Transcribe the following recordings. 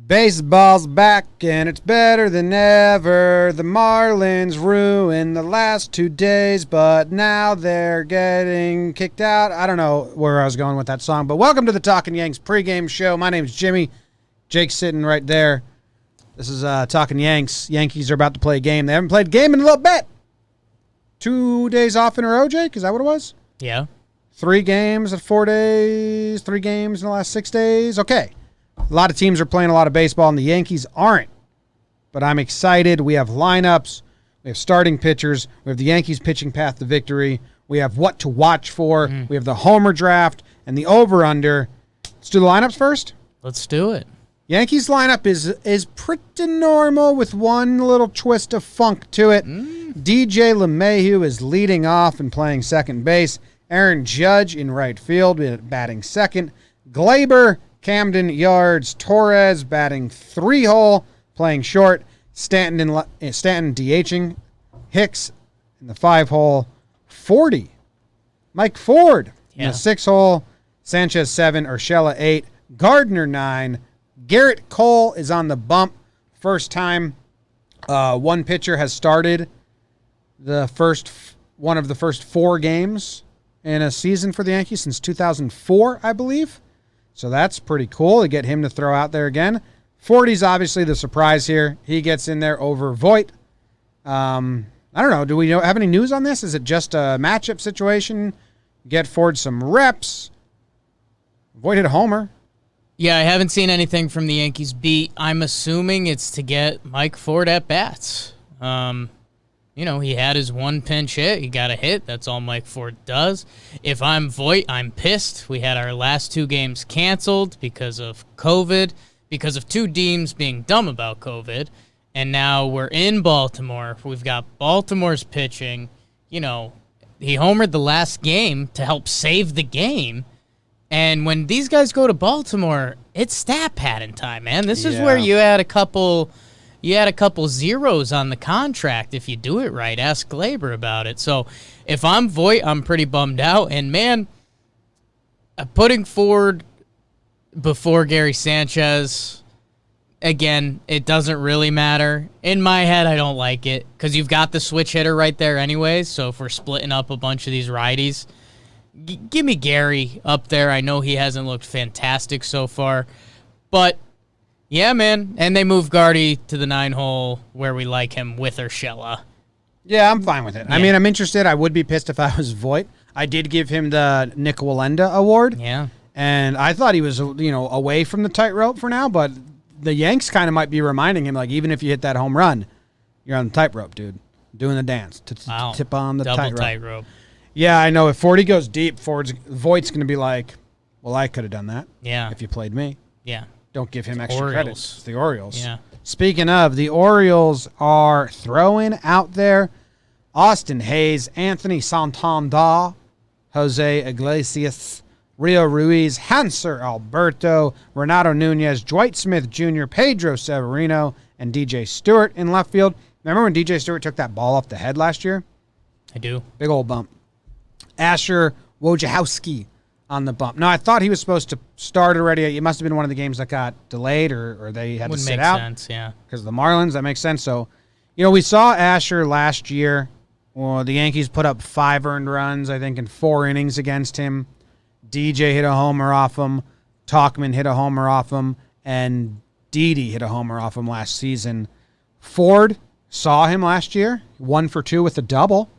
Baseball's back and it's better than ever. The Marlins ruined the last 2 days, but now they're getting kicked out. I don't know where I was going with that song, but welcome to the Talking Yanks pregame show. My name's Jimmy. Jake's sitting right there. This is Talking Yanks. Yankees are about to play a game. They haven't played a game in a little bit. 2 days off in a row, Jake? Is that what it was? Yeah. 3 games in 4 days, 3 games in the last 6 days. Okay. A lot of teams are playing a lot of baseball, and the Yankees aren't. But I'm excited. We have lineups. We have starting pitchers. We have the Yankees pitching path to victory. We have what to watch for. We have the homer draft and the over-under. Let's do the lineups first. Let's do it. Yankees lineup is pretty normal with one little twist of funk to it. DJ LeMahieu is leading off and playing second base. Aaron Judge in right field batting second. Glaber, Camden, Yards, Torres batting 3-hole, playing short. Stanton DHing. Hicks in the 5-hole. 40. Mike Ford in the 6-hole. Sanchez 7. Urshela 8. Gardner 9. Garrett Cole is on the bump. First time one pitcher has started one of the first 4 games in a season for the Yankees since 2004, I believe. So that's pretty cool to get him to throw out there again. 40's obviously the surprise here. He gets in there over Voit. I don't know. Do we have any news on this? Is it just a matchup situation? Get Ford some reps. Voit hit a homer. Yeah, I haven't seen anything from the Yankees beat. I'm assuming it's to get Mike Ford at bats. He had his one pinch hit. He got a hit. That's all Mike Ford does. If I'm Voit, I'm pissed. We had our last 2 games canceled because of COVID, because of 2 teams being dumb about COVID. And now we're in Baltimore. We've got Baltimore's pitching. He homered the last game to help save the game. And when these guys go to Baltimore, it's stat padding time, man. This is where you had a couple zeros on the contract if you do it right. Ask Glaber about it. So if I'm Voit, I'm pretty bummed out. And, man, putting Ford before Gary Sanchez, again, it doesn't really matter. In my head, I don't like it because you've got the switch hitter right there anyways. So if we're splitting up a bunch of these righties, give me Gary up there. I know he hasn't looked fantastic so far. But, yeah, man. And they moved Gardy to the 9-hole where we like him with Urshela. Yeah, I'm fine with it. Yeah. I mean, I'm interested. I would be pissed if I was Voit. I did give him the Nick Wallenda award. Yeah. And I thought he was, away from the tightrope for now. But the Yanks kind of might be reminding him, like, even if you hit that home run, you're on the tightrope, dude. Doing the dance. Wow. Tip on the Double tightrope. Yeah, I know. If 40 goes deep, Voigt's going to be like, well, I could have done that. Yeah. If you played me. Yeah. Don't give him extra credit. It's the Orioles. Yeah. Speaking of, the Orioles are throwing out there Austin Hayes, Anthony Santander, Jose Iglesias, Rio Ruiz, Hanser Alberto, Renato Nunez, Dwight Smith Jr., Pedro Severino, and DJ Stewart in left field. Remember when DJ Stewart took that ball off the head last year? I do. Big old bump. Asher Wojciechowski on the bump. No, I thought he was supposed to start already. It must have been one of the games that got delayed or they had to sit out. Wouldn't make sense, yeah. Because of the Marlins, that makes sense. So, we saw Asher last year. Well, the Yankees put up 5 earned runs, I think, in 4 innings against him. DJ hit a homer off him. Talkman hit a homer off him. And Didi hit a homer off him last season. Ford saw him last year. 1 for 2 with a double.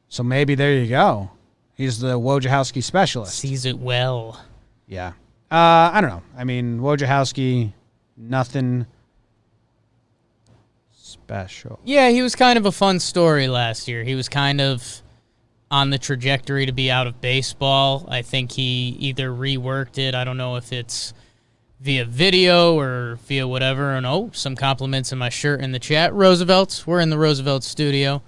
So maybe there you go. He's the Wojciechowski specialist. Sees it well. Yeah. I don't know. I mean, Wojciechowski, nothing special. Yeah, he was kind of a fun story last year. He was kind of on the trajectory to be out of baseball. I think he either reworked it. I don't know if it's via video or via whatever. And some compliments in my shirt in the chat. Roosevelt's. We're in the Roosevelt studio.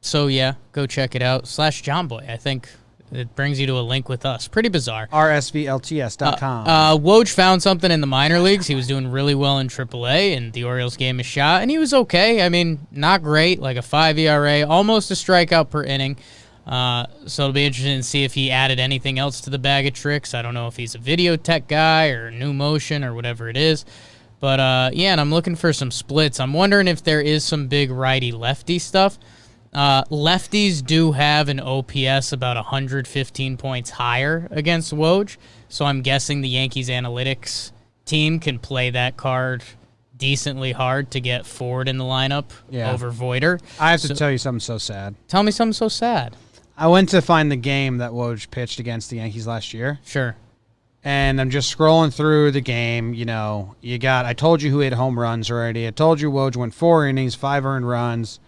So, yeah, go check it out. /JohnBoy. I think it brings you to a link with us. Pretty bizarre. RSVLTS.com. Woj found something in the minor leagues. He was doing really well in AAA, and the Orioles gave him a shot, and he was okay. I mean, not great, like a 5 ERA, almost a strikeout per inning. So it'll be interesting to see if he added anything else to the bag of tricks. I don't know if he's a video tech guy or new motion or whatever it is. But, yeah, and I'm looking for some splits. I'm wondering if there is some big righty-lefty stuff. Lefties do have an OPS about 115 points higher against Woj, so I'm guessing the Yankees analytics team can play that card decently hard to get Ford in the lineup over Voiter. I have to tell you something so sad. Tell me something so sad. I went to find the game that Woj pitched against the Yankees last year. Sure. And I'm just scrolling through the game. You know, I told you who hit home runs already. I told you Woj went 4 innings, 5 earned runs,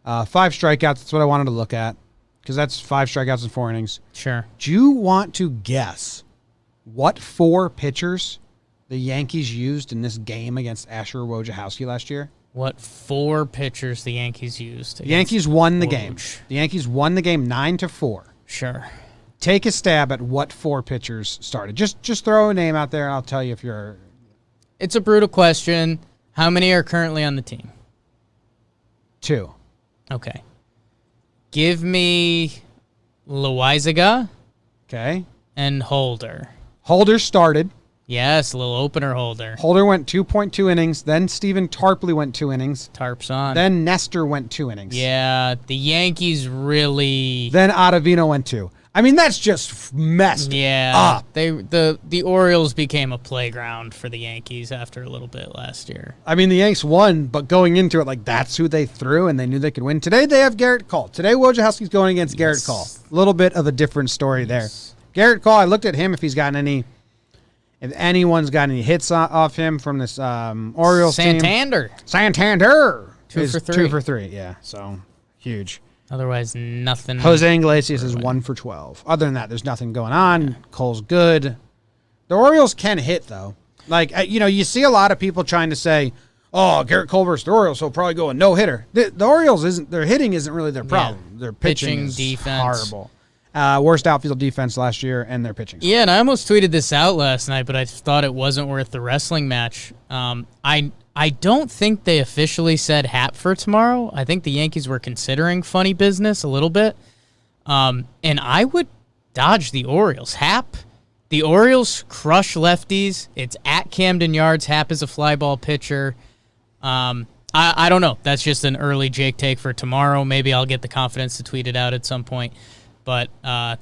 5 strikeouts. That's what I wanted to look at because that's 5 strikeouts in 4 innings. Sure. Do you want to guess what 4 pitchers the Yankees used in this game against Asher Wojciechowski last year? What 4 pitchers the Yankees used? The Yankees won the Woj. game. The Yankees won the game 9-4. Sure. Take a stab at what 4 pitchers started. Just throw a name out there, and I'll tell you if you're... It's a brutal question. How many are currently on the team? 2. Okay. Give me Loizaga Okay. and Holder. Holder started. Yes, a little opener Holder. Holder went 2.2 innings. Then Stephen Tarpley went 2 innings. Tarp's on. Then Nestor went 2 innings. Yeah, the Yankees really... Then Ottavino went 2. I mean, that's just messed up. The Orioles became a playground for the Yankees after a little bit last year. I mean, the Yanks won, but going into it, like, that's who they threw, and they knew they could win. Today, they have Garrett Cole. Today, Wojciechowski's going against Garrett Cole. A little bit of a different story there. Garrett Cole, I looked at him if anyone's got any hits off him from this Orioles team. Santander. 2 for 3. 2 for 3, yeah. So, huge. Otherwise, nothing. Jose Iglesias is 1 for 12. Other than that, there's nothing going on. Cole's good. The Orioles can hit, though. Like, you see a lot of people trying to say, oh, Garrett Cole versus the Orioles, so he'll probably go a no-hitter. The Orioles, their hitting isn't really their problem. Yeah. Their pitching is defense. horrible. Worst outfield defense last year, and their pitching. Yeah, and I almost tweeted this out last night, but I thought it wasn't worth the wrestling match. I don't think they officially said Hap for tomorrow. I think the Yankees were considering funny business a little bit. And I would dodge the Orioles. Hap, the Orioles crush lefties. It's at Camden Yards. Hap is a fly ball pitcher. I don't know. That's just an early Jake take for tomorrow. Maybe I'll get the confidence to tweet it out at some point. But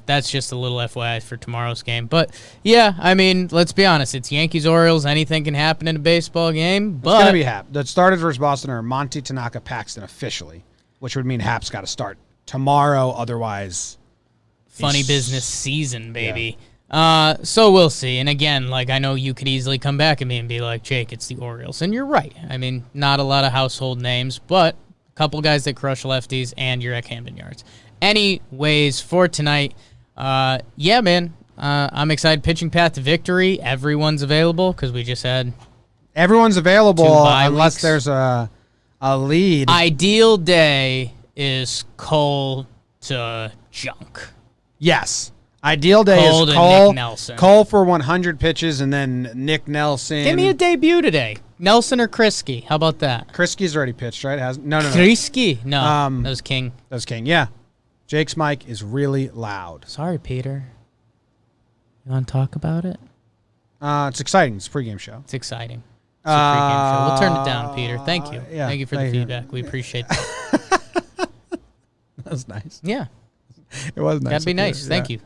that's just a little FYI for tomorrow's game. But, yeah, I mean, let's be honest. It's Yankees-Orioles. Anything can happen in a baseball game. But It's going to be Hap. The starters versus Boston are Monty, Tanaka, Paxton officially, which would mean Hap's got to start tomorrow. Otherwise, funny business season, baby. Yeah. So we'll see. And, again, like I know you could easily come back at me and be like, Jake, it's the Orioles. And you're right. I mean, not a lot of household names, but a couple guys that crush lefties, and you're at Camden Yards. Anyways, for tonight, yeah, man, I'm excited. Pitching path to victory. Everyone's available because we just had everyone's available 2 bye unless weeks. There's a lead. Ideal day is Cole to Junk. Yes. Ideal day Cole is to Cole. Nick Nelson. Cole for 100 pitches, and then Nick Nelson. Give me a debut today. Nelson or Krisky. How about that? Krisky's already pitched, right? No. Krisky? No, that was King. That was King, yeah. Jake's mic is really loud. Sorry, Peter. You want to talk about it? It's exciting. It's a pregame show. It's exciting. It's a pregame show. We'll turn it down, Peter. Thank you. Yeah, Thank you for the feedback. We appreciate that. That was nice. Yeah. It was nice. That'd be nice. Thank you.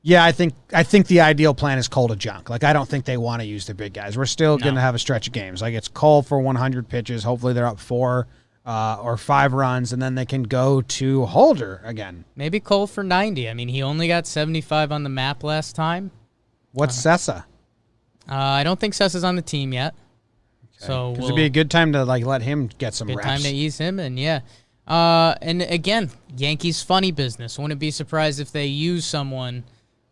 Yeah, I think the ideal plan is Cole to Junk. Like, I don't think they want to use the big guys. We're still going to have a stretch of games. Like, it's Cole for 100 pitches. Hopefully they're up 4 or 5 runs, and then they can go to Holder again. Maybe Cole for 90. I mean, he only got 75 on the map last time. What's Sessa? I don't think Sessa's on the team yet. Okay. So it'd be a good time to let him get some reps. Good time to ease him, and yeah. And again, Yankees funny business. Wouldn't be surprised if they use someone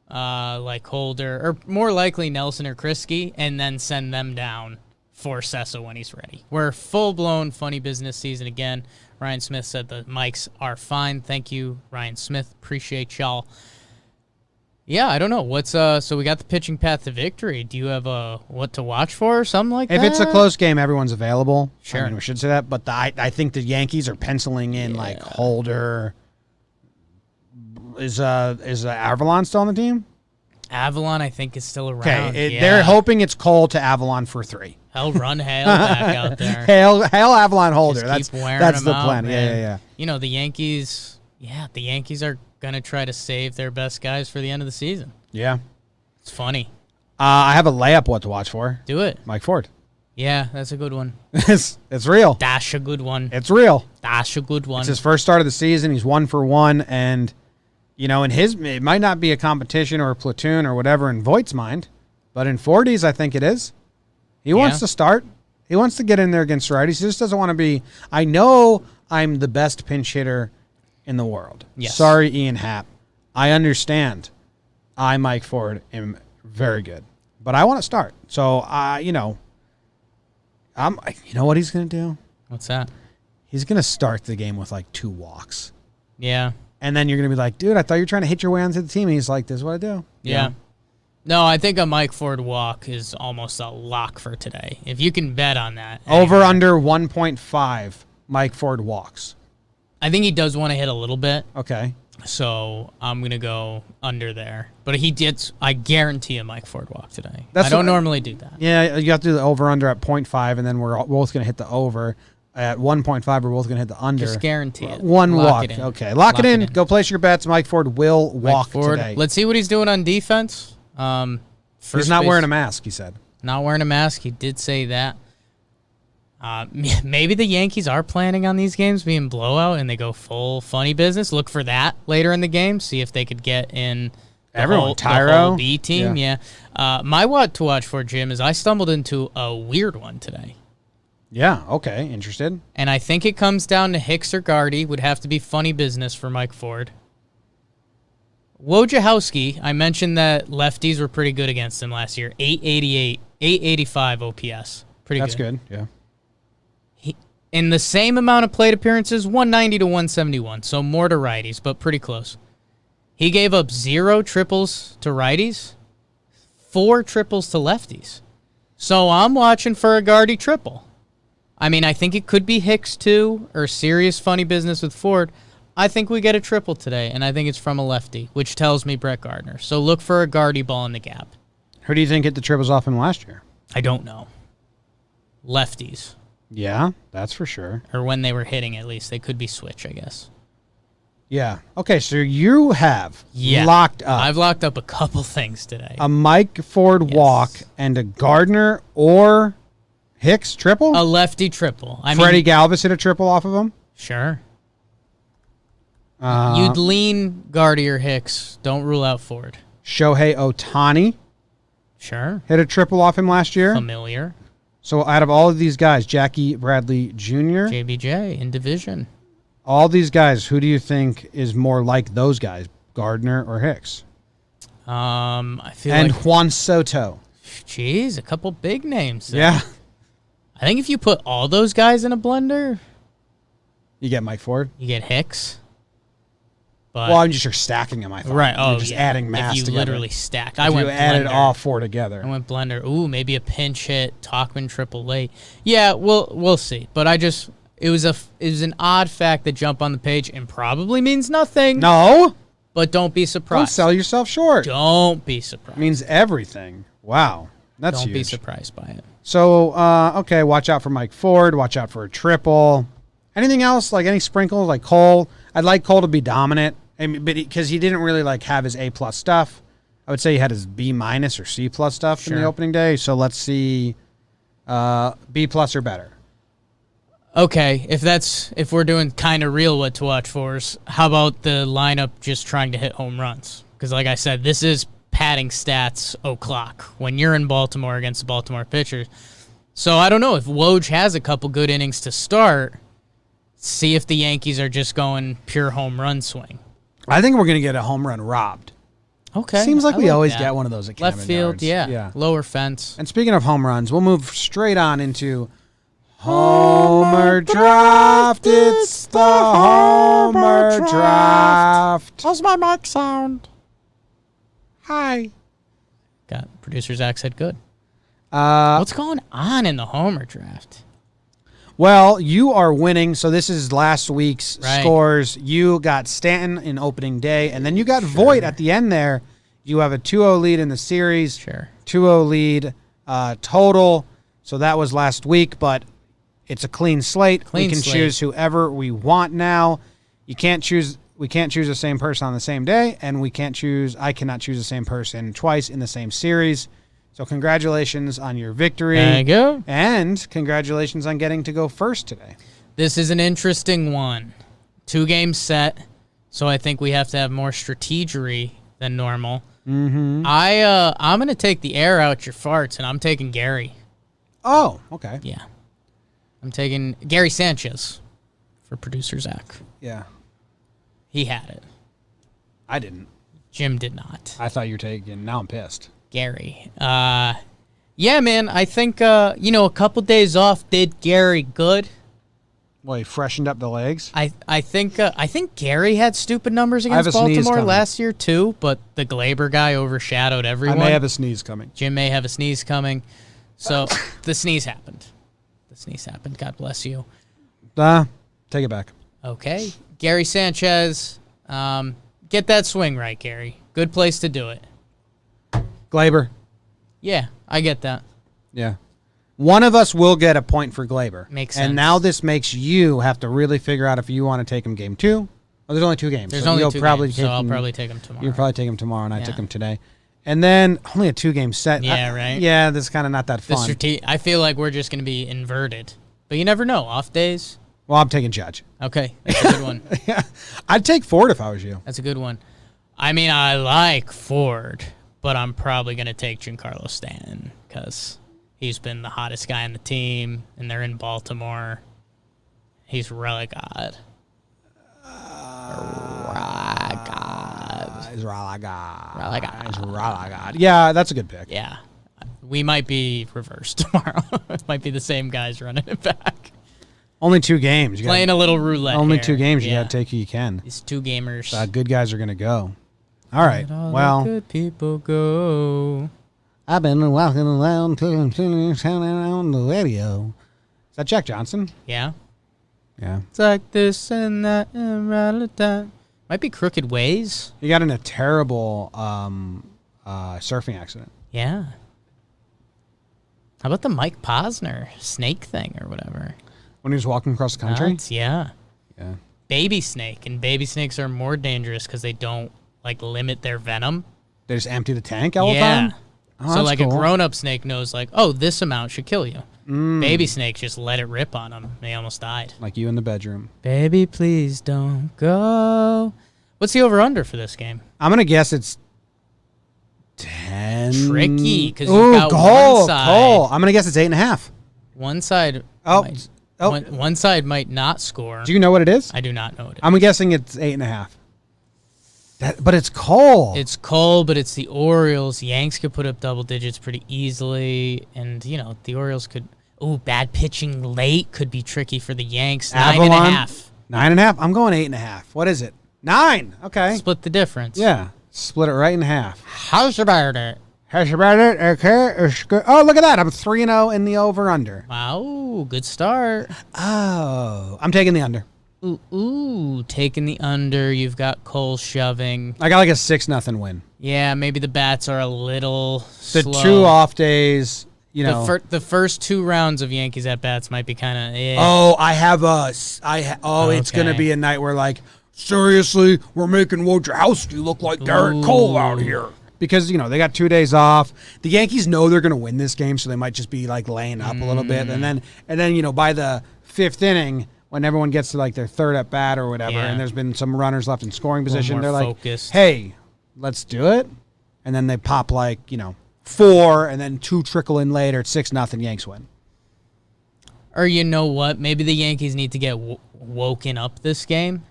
like Holder, or more likely Nelson or Krisky, and then send them down for Sessa when he's ready. We're full-blown funny business season again. Ryan Smith said the mics are fine. Thank you, Ryan Smith. Appreciate y'all. Yeah, I don't know. What's so we got the pitching path to victory. Do you have what to watch for or something like that? If it's a close game, everyone's available. Sure. I mean, we should say that. But I think the Yankees are penciling in like Holder, Is Avalon still on the team? Avalon, I think, is still around. Okay, they're hoping it's Cole to Avalon for 3. Hell, run Hale back out there. Hail Avalon Holder. Just keep wearing That's them the out, plan. man. Yeah. You know, the Yankees are going to try to save their best guys for the end of the season. Yeah. It's funny. I have a layup what to watch for. Do it. Mike Ford. Yeah, that's a good one. It's real. That's a good one. It's real. That's a good one. It's his first start of the season. He's 1 for 1, and it might not be a competition or a platoon or whatever in Voigt's mind, but in 40s, I think it is. He wants to start. He wants to get in there against righties. He just doesn't want to be. I know I'm the best pinch hitter in the world. Yes. Sorry, Ian Happ. I understand. I, Mike Ford, am very good, but I want to start. So you know what he's going to do? What's that? He's going to start the game with like 2 walks. Yeah. And then you're going to be like, dude, I thought you were trying to hit your way onto the team. And he's like, this is what I do. Yeah. No, I think a Mike Ford walk is almost a lock for today. If you can bet on that. Over under 1.5 Mike Ford walks. I think he does want to hit a little bit. Okay. So I'm going to go under there. But I guarantee a Mike Ford walk today. I don't normally do that. Yeah, you have to do the over under at 0.5, and then we're both going to hit the over. At 1.5, we're both going to hit the under. Just guarantee it. One Lock walk. it in. Okay. Lock it in. Go place your bets. Mike Ford will walk today. Let's see what he's doing on defense. He's not wearing a mask, he said. Not wearing a mask. He did say that. Maybe the Yankees are planning on these games being blowout and they go full funny business. Look for that later in the game. See if they could get in the whole B team. Yeah. My what to watch for, Jim, is I stumbled into a weird one today. Yeah, okay. Interested. And I think it comes down to Hicks or Gardy. Would have to be funny business for Mike Ford. Wojciechowski, I mentioned that lefties were pretty good against him last year. 885 OPS. Pretty good. That's good, yeah. In the same amount of plate appearances, 190 to 171, so more to righties, but pretty close. He gave up 0 triples to righties, 4 triples to lefties. So I'm watching for a Gardy triple. I mean, I think it could be Hicks too, or serious funny business with Ford. I think we get a triple today, and I think it's from a lefty, which tells me Brett Gardner. So look for a Gardy ball in the gap. Who do you think hit the triples off him last year? I don't know. Lefties. Yeah, that's for sure. Or when they were hitting, at least. They could be switch, I guess. Yeah. Okay, so you have locked up. I've locked up a couple things today. A Mike Ford walk and a Gardner or Hicks triple? A lefty triple. Freddie Galvis hit a triple off of him? Sure. You'd lean Gardy or Hicks. Don't rule out Ford. Shohei Ohtani. Sure. Hit a triple off him last year. Familiar. So out of all of these guys, Jackie Bradley Jr., JBJ in division. All these guys, who do you think is more like those guys, Gardner or Hicks? I feel and like Juan Soto. Jeez, a couple big names there. Yeah. I think if you put all those guys in a blender, you get Mike Ford. You get Hicks. But well, I'm just stacking them. I thought. Right. Oh, you're just adding mass if you together. Literally stacked. I went added all 4 together. I went blender. Ooh, maybe a pinch hit. Talkman triple late. Yeah, we'll see. But it was an odd fact that jumped on the page and probably means nothing. No. But don't be surprised. Don't sell yourself short. Don't be surprised. It means everything. Wow. That's Don't huge. be surprised by it. So, okay, watch out for Mike Ford. Watch out for a triple. Anything else? Like any sprinkles? Like Cole? I'd like Cole to be dominant, but because he didn't really like have his A+ stuff. I would say he had his B- or C+ stuff in the opening day. So let's see B+ or better. Okay, if we're doing kind of real what to watch for, how about the lineup just trying to hit home runs? Because like I said, this is padding stats o'clock when you're in Baltimore against the Baltimore pitchers. So I don't know if Woj has a couple good innings to start. See if the Yankees are just going pure home run swing. I think we're going to get a home run robbed. Okay. Seems like we always get one of those at left Camden field, Yards. yeah. Lower fence. And speaking of home runs, we'll move straight on into Homer Draft. It's the Homer Draft. How's my mic sound? Hi. Producer Zach said good. What's going on in the Homer Draft? Well, you are winning. So this is last week's Right. scores. You got Stanton in opening day, and then you got Voit at the end there. You have a 2-0 lead in the series. Sure. 2-0 lead total. So that was last week, but it's a clean slate. We can choose whoever we want now. You can't choose. We can't choose the same person on the same day, and I cannot choose the same person twice in the same series. So congratulations on your victory. Thank you. And congratulations on getting to go first today. This is an interesting one. 2-game set, so I think we have to have more strategery than normal. Mm-hmm. I'm going to take the air out your farts, and I'm taking Gary. Oh, okay. Yeah. I'm taking Gary Sanchez for producer Zach. Yeah. He had it. I didn't. Jim did not. I thought you were taking. Now I'm pissed. Gary. Yeah, man. I think, a couple days off did Gary good. Well, he freshened up the legs. I think Gary had stupid numbers against Baltimore last year too, but the Glaber guy overshadowed everyone. I may have a sneeze coming. Jim may have a sneeze coming. So the sneeze happened. God bless you. Take it back. Okay. Gary Sanchez. Get that swing right, Gary. Good place to do it. Glaber. Yeah, I get that. Yeah. One of us will get a point for Glaber. Makes sense. And now this makes you have to really figure out if you want to take him game 2. Oh, there's only 2 games. There's so only you'll 2 probably games, take so I'll him, probably take him tomorrow. You'll probably take him tomorrow, and I Yeah. took him today. And then only a 2-game set. Yeah, right? Yeah, that's kind of not that fun. I feel like we're just going to be inverted. But you never know. Off days. Well, I'm taking Judge. Okay, that's a good one. Yeah, I'd take Ford if I was you. That's a good one. I mean, I like Ford, but I'm probably going to take Giancarlo Stanton because he's been the hottest guy on the team, and they're in Baltimore. He's really good. He's really good. Yeah, that's a good pick. Yeah. We might be reversed tomorrow. It might be the same guys running it back. Only 2 games. Playing a little roulette Only here. 2 games. You Yeah. got to take who you can. These 2 gamers. Good guys are going to go. All right. Let all Well, the good people go. I've been walking around on the radio. Is that Jack Johnson? Yeah. Yeah. It's like this and that and all the time. Might be Crooked Ways. He got in a terrible surfing accident. Yeah. How about the Mike Posner snake thing or whatever? When he was walking across the country? Nuts, yeah. Yeah. Baby snake. And baby snakes are more dangerous because they don't, limit their venom. They just empty the tank all the time? Oh, So, that's a cool. grown-up snake knows, this amount should kill you. Baby snakes just let it rip on them. They almost died. Like you in the bedroom. Baby, please don't go. What's the over-under for this game? I'm going to guess it's 10. Tricky, 'cause you've got one side. Cole. I'm going to guess it's 8.5. One side one side might not score. Do you know what it is? I do not know what it is. I'm guessing it's 8.5. But it's Cole. It's Cole, but it's the Orioles. Yanks could put up double digits pretty easily. And, the Orioles could... Oh, bad pitching late could be tricky for the Yanks. Avalon, 9.5. 9.5? I'm going 8.5. What is it? 9. Okay. Split the difference. Yeah. Split it right in half. How's about it? How's about it? Okay. Oh, look at that. I'm 3-0 in the over-under. Wow, good start. Oh. I'm taking the under. Ooh, taking the under. You've got Cole shoving. I got like a 6-0 win. Yeah, maybe the bats are a little The slow. 2 off days, The first 2 rounds of Yankees at bats might be kind of. Oh, it's going to be a night where seriously, we're making Wojciechowski look like Garrett Cole out here. Because, they got 2 days off. The Yankees know they're going to win this game, so they might just be laying up a little bit. And then by the 5th inning, when everyone gets to their 3rd at bat or whatever, and there's been some runners left in scoring position, they're focused. hey, let's do it. And then they pop 4, and then 2 trickle in later. It's 6-0, Yanks win. Or you know what? Maybe the Yankees need to get woken up this game.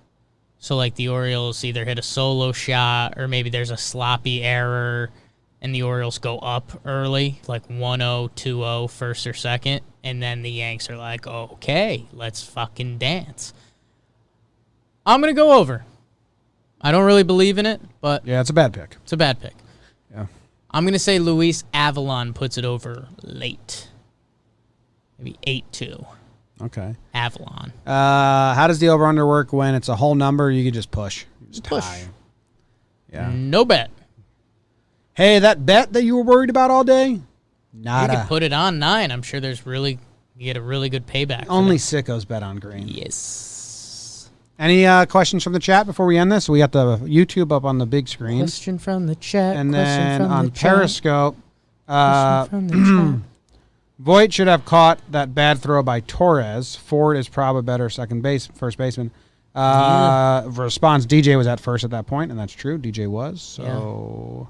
So the Orioles either hit a solo shot or maybe there's a sloppy error and the Orioles go up early, 1-0, 2-0, first or second. And then the Yanks are okay, let's fucking dance. I'm going to go over. I don't really believe in it, but... Yeah, it's a bad pick. It's a bad pick. Yeah. I'm going to say Luis Avalon puts it over late. Maybe 8-2. Okay. Avalon. How does the over-under work when it's a whole number? You can just push. Just Push. tie. Yeah. No bet. Hey, that bet that you were worried about all day? You Nada. can put it on 9. I'm sure you get a really good payback. Only sickos bet on green. Yes. Any questions from the chat before we end this? We got the YouTube up on the big screen. Question from the chat. And question then from on the chat, Periscope, question from the chat. Voit should have caught that bad throw by Torres. Ford is probably a better first baseman. Response, DJ was at first at that point, and that's true. DJ was. So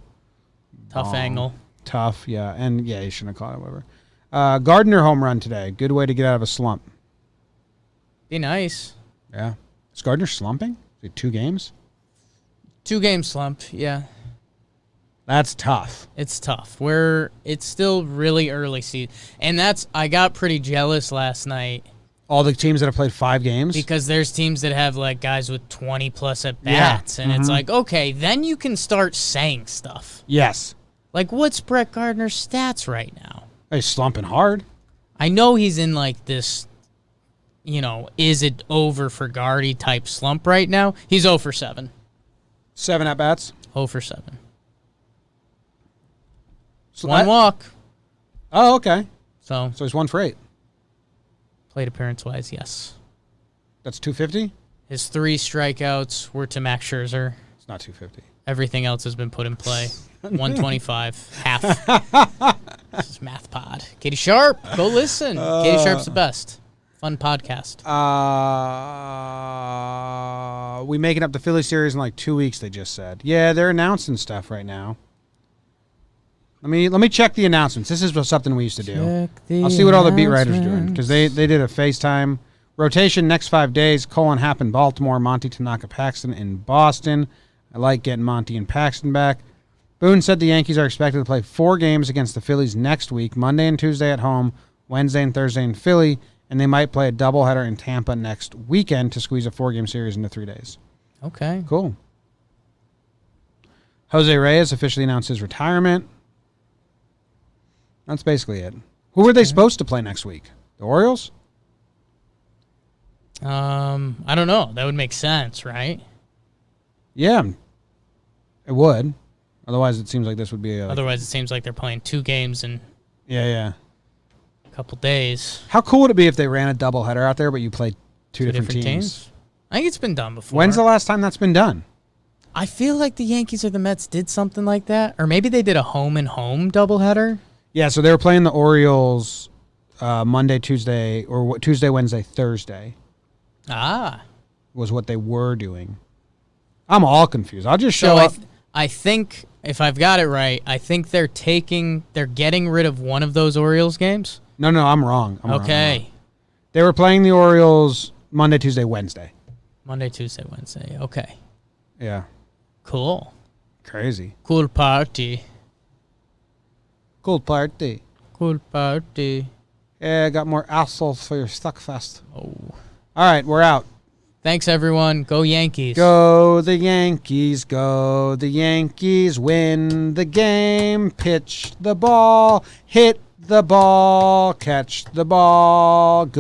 Tough angle. Tough, yeah. And, yeah, he shouldn't have caught it, whatever. Gardner home run today. Good way to get out of a slump. Be nice. Yeah. Is Gardner slumping? Is it 2 games? 2-game slump, yeah. That's tough. It's tough. It's still really early season. And I got pretty jealous last night. All the teams that have played 5 games? Because there's teams that have, like, guys with 20-plus at-bats. Yeah. And it's like, okay, then you can start saying stuff. Yes. Like, what's Brett Gardner's stats right now? He's slumping hard. I know he's in, like, this, is it over for Gardy type slump right now. He's 0 for 7. 7 at-bats? 0 for 7. So 1 walk. Oh, okay. So he's 1 for 8. Plate appearance-wise, yes. That's 250? His 3 strikeouts were to Max Scherzer. It's not 250. Everything else has been put in play. 125, half. This is Math Pod. Katie Sharp, go listen. Katie Sharp's the best. Fun podcast. We making up the Philly series in like 2 weeks, they just said. Yeah, they're announcing stuff right now. Let me check the announcements. This is something we used to do. I'll see what all the beat writers are doing because they did a FaceTime. Rotation next 5 days. Colin Happ in Baltimore. Monty Tanaka Paxton in Boston. I like getting Monty and Paxton back. Boone said the Yankees are expected to play 4 games against the Phillies next week, Monday and Tuesday at home, Wednesday and Thursday in Philly, and they might play a doubleheader in Tampa next weekend to squeeze a 4-game series into 3 days. Okay. Cool. Jose Reyes officially announced his retirement. That's basically it. Who were they supposed to play next week? The Orioles? I don't know. That would make sense, right? Yeah, it would. Otherwise, it seems like this would be Otherwise, it seems like they're playing 2 games in a couple days. How cool would it be if they ran a doubleheader out there, but you played two different teams? I think it's been done before. When's the last time that's been done? I feel like the Yankees or the Mets did something like that. Or maybe they did a home-and-home doubleheader. Yeah, so they were playing the Orioles Monday, Tuesday, or Tuesday, Wednesday, Thursday. Was what they were doing. I'm all confused. I'll just show up. I think, if I've got it right, I think they're getting rid of one of those Orioles games. No, I'm wrong. Okay. Wrong. They were playing the Orioles Monday, Tuesday, Wednesday. Monday, Tuesday, Wednesday. Okay. Yeah. Cool. Crazy. Cool party. Cool party. Cool party. Yeah, I got more assholes for your Stuckfest. Oh. All right, we're out. Thanks, everyone. Go Yankees. Go the Yankees. Go the Yankees. Win the game. Pitch the ball. Hit the ball. Catch the ball. Good.